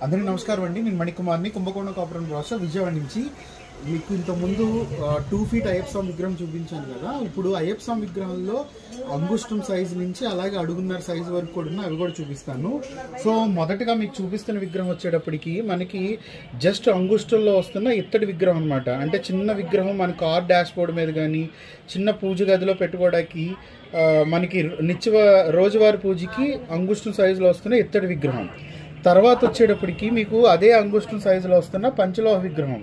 అందరికీ నమస్కారం అండి. నేను మణికుమార్ని, కుంభకోణం కాపురం రాష్ట్ర విజయవాడ నుంచి. మీకు ఇంతకుముందు 2 ఫీట్ అయ్యప్ప స్వామి విగ్రహం చూపించాను కదా. ఇప్పుడు అయ్యప్ప స్వామి విగ్రహంలో అంగుష్టం సైజు నుంచి అలాగే అడుగున్నర సైజు వరకు కూడా ఉన్నాయి, అవి కూడా చూపిస్తాను. సో మొదటగా మీకు చూపిస్తున్న విగ్రహం వచ్చేటప్పటికి మనకి జస్ట్ అంగుష్టంలో వస్తున్న ఇత్తడి విగ్రహం అనమాట. అంటే చిన్న విగ్రహం మన కార్ డాష్ బోర్డ్ మీద కానీ చిన్న పూజ గదిలో పెట్టుకోవడానికి మనకి రోజువారి పూజకి అంగుష్టం సైజులో వస్తున్న ఇత్తడి విగ్రహం. తర్వాత వచ్చేటప్పటికి మీకు అదే అంగుష్టం సైజులో వస్తున్న పంచలోహ విగ్రహం.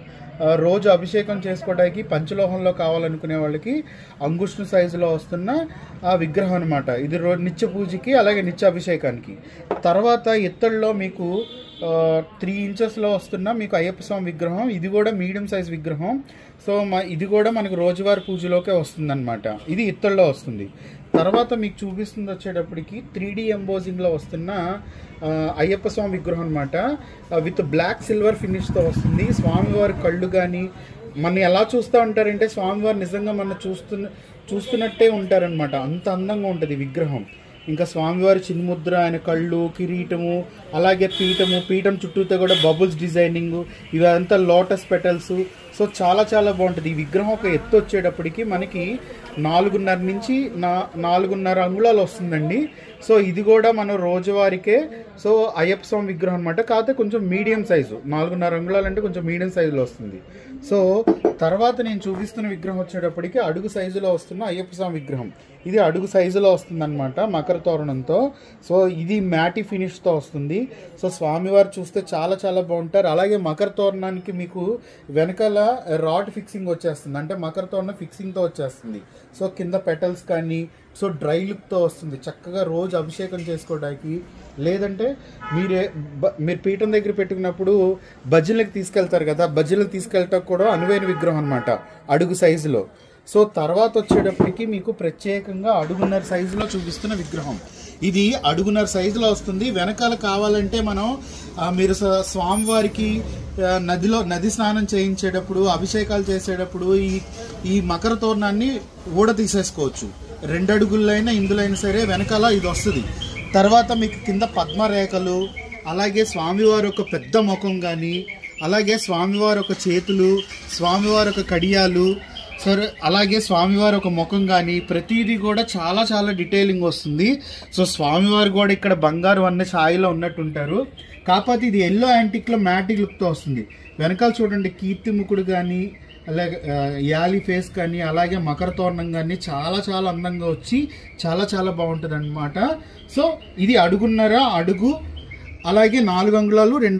రోజు అభిషేకం చేసుకోవడానికి పంచలోహంలో కావాలనుకునే వాళ్ళకి అంగుష్టం సైజులో వస్తున్న ఆ విగ్రహం అనమాట. ఇది నిత్య పూజకి అలాగే నిత్య అభిషేకానికి. తర్వాత ఇత్తడిలో మీకు 3 ఇంచెస్లో వస్తున్న మీకు అయ్యప్ప స్వామి విగ్రహం. ఇది కూడా మీడియం సైజ్ విగ్రహం. సో ఇది కూడా మనకు రోజువారీ పూజలోకే వస్తుంది అనమాట. ఇది ఇత్తడిలో వస్తుంది. తర్వాత మీకు చూపిస్తుంది వచ్చేటప్పటికి 3D ఎంబోజింగ్లో వస్తున్న అయ్యప్ప స్వామి విగ్రహం అనమాట. విత్ బ్లాక్ సిల్వర్ ఫినిష్తో వస్తుంది. స్వామివారి కళ్ళు కానీ మన ఎలా చూస్తూ ఉంటారంటే స్వామివారు నిజంగా మన చూస్తున్నట్టే ఉంటారనమాట. అంత అందంగా ఉంటుంది విగ్రహం. ఇంకా స్వామివారి చిన్ముద్ర, ఆయన కళ్ళు, కిరీటము, అలాగే పీఠం చుట్టూతో కూడా బబుల్స్ డిజైనింగ్, ఇవంతా లోటస్ పెటల్స్. సో చాలా చాలా బాగుంటుంది. ఈ విగ్రహం ఒక ఎత్తు వచ్చేటప్పటికి మనకి 4.5 నుంచి 4.5 అంగుళాలు వస్తుందండి. సో ఇది కూడా మనం రోజువారికే. సో అయ్యప్ప స్వామి విగ్రహం అనమాట. కాకపోతే కొంచెం మీడియం సైజు, 4.5 అంగుళాలు అంటే కొంచెం మీడియం సైజులో వస్తుంది. సో తర్వాత నేను చూపిస్తున్న విగ్రహం వచ్చేటప్పటికి అడుగు సైజులో వస్తున్న అయ్యప్ప స్వామి విగ్రహం. ఇది అడుగు సైజులో వస్తుంది అనమాట, మకర తోరణంతో. సో ఇది మ్యాటి ఫినిష్తో వస్తుంది. సో స్వామివారు చూస్తే చాలా చాలా బాగుంటారు. అలాగే మకర తోరణానికి మీకు వెనకాల రాడ్ ఫిక్సింగ్ వచ్చేస్తుంది, అంటే మకర తోరణం ఫిక్సింగ్తో వచ్చేస్తుంది. సో కింద పెటల్స్ కానీ సో డ్రై లుక్తో వస్తుంది. చక్కగా రోజు అభిషేకం చేసుకోవడానికి, లేదంటే మీరు పీఠం దగ్గర పెట్టుకున్నప్పుడు భజనలకు తీసుకెళ్తారు కదా, భజనలకు తీసుకెళ్ళటానికి కూడా అనువైన విగ్రహం అనమాట అడుగు సైజులో. సో తర్వాత వచ్చేటప్పటికి మీకు ప్రత్యేకంగా అడుగున్నర సైజులో చూపిస్తున్న విగ్రహం. ఇది అడుగున్నర సైజులో వస్తుంది. వెనకాల కావాలంటే మనం మీరు స్వామివారికి నది స్నానం చేయించేటప్పుడు, అభిషేకాలు చేసేటప్పుడు ఈ మకర తోరణాన్ని తీసేసుకోవచ్చు. 2 అడుగులైనా ఇందులో అయినా సరే వెనకాల ఇది వస్తుంది. తర్వాత మీకు కింద పద్మరేఖలు, అలాగే స్వామివారి ఒక పెద్ద ముఖం కానీ, అలాగే స్వామివారి ఒక చేతులు, స్వామివారి ఒక కడియాలు, సరే అలాగే స్వామివారి ఒక ముఖం కానీ ప్రతిదీ కూడా చాలా చాలా డీటెయిలింగ్ వస్తుంది. సో స్వామివారు కూడా ఇక్కడ బంగారు అన్న ఛాయలో ఉన్నట్టుంటారు. కాకపోతే ఇది ఎల్లో యాంటిక్లో మ్యాటిక్ లుక్తో వస్తుంది. వెనకాల చూడండి, కీర్తిముఖుడు కానీ అలాగే యాలి ఫేస్ కానీ అలాగే మకర తోరణం కానీ చాలా చాలా అందంగా వచ్చి చాలా చాలా బాగుంటుంది అనమాట. సో ఇది అడుగున్నర అడుగు, అలాగే 4 అంగుళాలు 2